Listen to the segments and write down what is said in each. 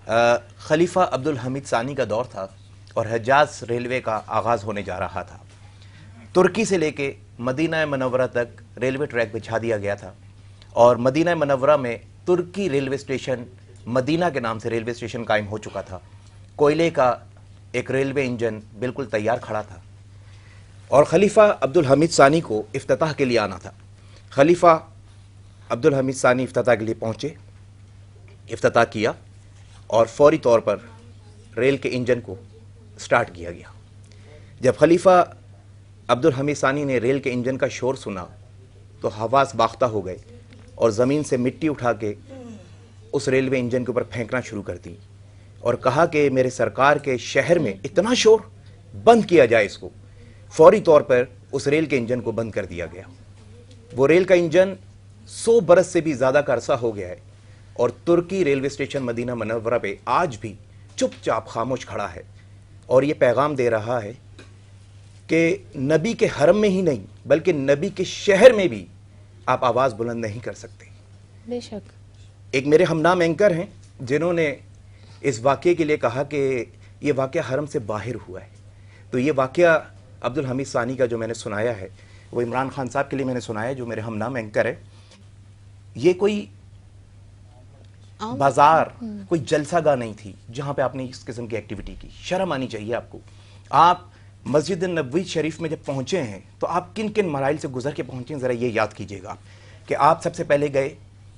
خلیفہ عبدالحمید ثانی کا دور تھا اور حجاز ریلوے کا آغاز ہونے جا رہا تھا۔ ترکی سے لے کے مدینہ منورہ تک ریلوے ٹریک بچھا دیا گیا تھا اور مدینہ منورہ میں ترکی ریلوے اسٹیشن مدینہ کے نام سے ریلوے اسٹیشن قائم ہو چکا تھا۔ کوئلے کا ایک ریلوے انجن بالکل تیار کھڑا تھا اور خلیفہ عبدالحمید ثانی کو افتتاح کے لیے آنا تھا۔ خلیفہ عبدالحمید ثانی افتتاح کے لیے پہنچے، افتتاح کیا اور فوری طور پر ریل کے انجن کو سٹارٹ کیا گیا۔ جب خلیفہ عبدالحمید ثانی نے ریل کے انجن کا شور سنا تو حواس باختہ ہو گئے اور زمین سے مٹی اٹھا کے اس ریلوے انجن کے اوپر پھینکنا شروع کر دی اور کہا کہ میرے سرکار کے شہر میں اتنا شور، بند کیا جائے اس کو۔ فوری طور پر اس ریل کے انجن کو بند کر دیا گیا۔ وہ ریل کا انجن 100 برس سے بھی زیادہ کا عرصہ ہو گیا ہے اور ترکی ریلوے اسٹیشن مدینہ منورہ پہ آج بھی چپ چاپ خاموش کھڑا ہے اور یہ پیغام دے رہا ہے کہ نبی کے حرم میں ہی نہیں بلکہ نبی کے شہر میں بھی آپ آواز بلند نہیں کر سکتے۔ بے شک۔ ایک میرے ہم نام اینکر ہیں جنہوں نے اس واقعے کے لیے کہا کہ یہ واقعہ حرم سے باہر ہوا ہے، تو یہ واقعہ عبدالحمید ثانی کا جو میں نے سنایا ہے وہ عمران خان صاحب کے لیے میں نے سنایا ہے جو میرے ہم نام اینکر ہے۔ یہ کوئی بازار، کوئی جلسہ گاہ نہیں تھی جہاں پہ آپ نے اس قسم کی ایکٹیویٹی کی۔ شرم آنی چاہیے آپ کو۔ آپ مسجد نبوی شریف میں جب پہنچے ہیں تو آپ کن کن مراحل سے گزر کے پہنچے ہیں، ذرا یہ یاد کیجئے گا کہ آپ سب سے پہلے گئے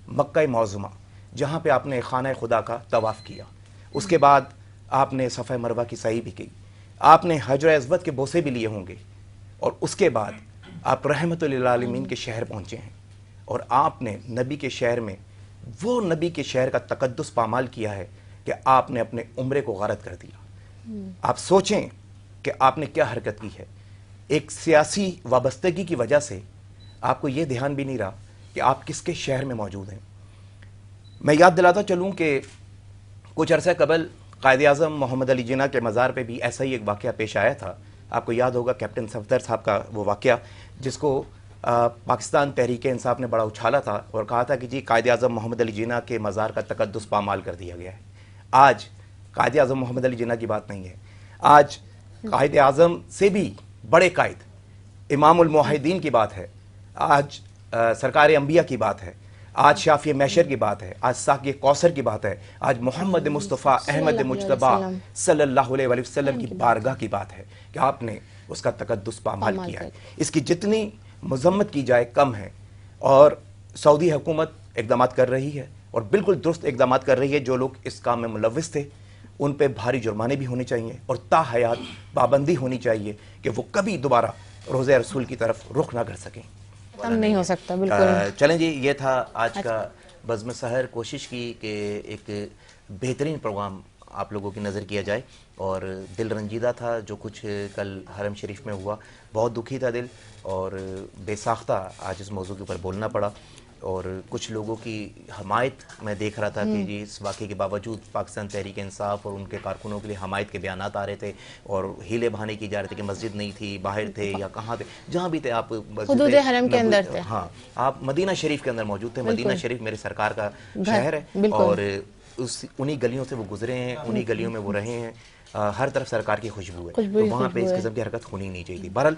مکہ معظمہ جہاں پہ آپ نے خانہ خدا کا طواف کیا، اس کے بعد آپ نے صفا مروہ کی سعی بھی کی، آپ نے حجر اسود کے بوسے بھی لیے ہوں گے اور اس کے بعد آپ رحمت للعالمین کے شہر پہنچے ہیں اور آپ نے نبی کے شہر میں وہ نبی کے شہر کا تقدس پامال کیا ہے کہ آپ نے اپنے عمرے کو غارت کر دیا۔ آپ سوچیں کہ آپ نے کیا حرکت کی ہے۔ ایک سیاسی وابستگی کی وجہ سے آپ کو یہ دھیان بھی نہیں رہا کہ آپ کس کے شہر میں موجود ہیں۔ میں یاد دلاتا چلوں کہ کچھ عرصہ قبل قائد اعظم محمد علی جناح کے مزار پہ بھی ایسا ہی ایک واقعہ پیش آیا تھا۔ آپ کو یاد ہوگا کیپٹن صفدر صاحب کا وہ واقعہ جس کو پاکستان تحریک انصاف نے بڑا اچھالا تھا اور کہا تھا کہ جی قائد اعظم محمد علی جناح کے مزار کا تقدس پامال کر دیا گیا ہے۔ آج قائد اعظم محمد علی جناح کی بات نہیں ہے، آج قائد اعظم سے بھی بڑے قائد امام الموحدین کی بات ہے، آج سرکار انبیاء کی بات ہے، آج شافی محشر کی بات ہے، آج ساقی کوثر کی بات ہے، آج محمد مصطفیٰ احمد مجتبیٰ صلی اللہ علیہ وآلہ وسلم کی بارگاہ کی بات ہے کہ آپ نے اس کا تقدس پامال کیا ہے۔ اس کی جتنی مذمت کی جائے کم ہے اور سعودی حکومت اقدامات کر رہی ہے اور بالکل درست اقدامات کر رہی ہے۔ جو لوگ اس کام میں ملوث تھے ان پہ بھاری جرمانے بھی ہونے چاہیے اور تا حیات پابندی ہونی چاہیے کہ وہ کبھی دوبارہ روضہ رسول کی طرف رخ نہ کر سکیں۔ کم نہیں ہو سکتا بالکل۔ چلیں جی، یہ تھا آج کا بزم سحر۔ کوشش کی کہ ایک بہترین پروگرام آپ لوگوں کی نظر کیا جائے اور دل رنجیدہ تھا جو کچھ کل حرم شریف میں ہوا، بہت دکھی تھا دل اور بے ساختہ آج اس موضوع کے اوپر بولنا پڑا اور کچھ لوگوں کی حمایت میں دیکھ رہا تھا کہ جی اس واقعے کے باوجود پاکستان تحریک انصاف اور ان کے کارکنوں کے لیے حمایت کے بیانات آ رہے تھے اور ہیلے بہانے کی جا رہے تھے کہ مسجد نہیں تھی، باہر تھے یا کہاں تھے، جہاں بھی تھے آپ حدود حرم کے اندر تھے۔ ہاں، آپ مدینہ شریف کے اندر موجود تھے۔ مدینہ شریف میرے سرکار کا شہر ہے اور انہی گلیوں سے وہ گزرے ہیں، انہی گلیوں میں وہ رہے ہیں، ہر طرف سرکار کی خوشبو ہے، تو وہاں پہ اس قسم کی حرکت ہونی نہیں چاہیے تھی۔ بہرحال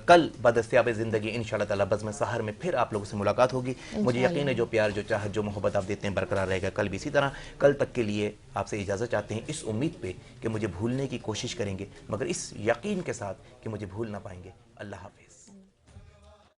کل بدستیاب زندگی انشاءاللہ تعالی بزم سحر میں پھر آپ لوگوں سے ملاقات ہوگی۔ مجھے یقین ہے جو پیار، جو چاہت، جو محبت آپ دیتے ہیں برقرار رہے گا کل بھی اسی طرح۔ کل تک کے لیے آپ سے اجازت چاہتے ہیں اس امید پہ کہ مجھے بھولنے کی کوشش کریں گے مگر اس یقین کے ساتھ کہ مجھے بھول نہ پائیں گے۔ اللہ حافظ۔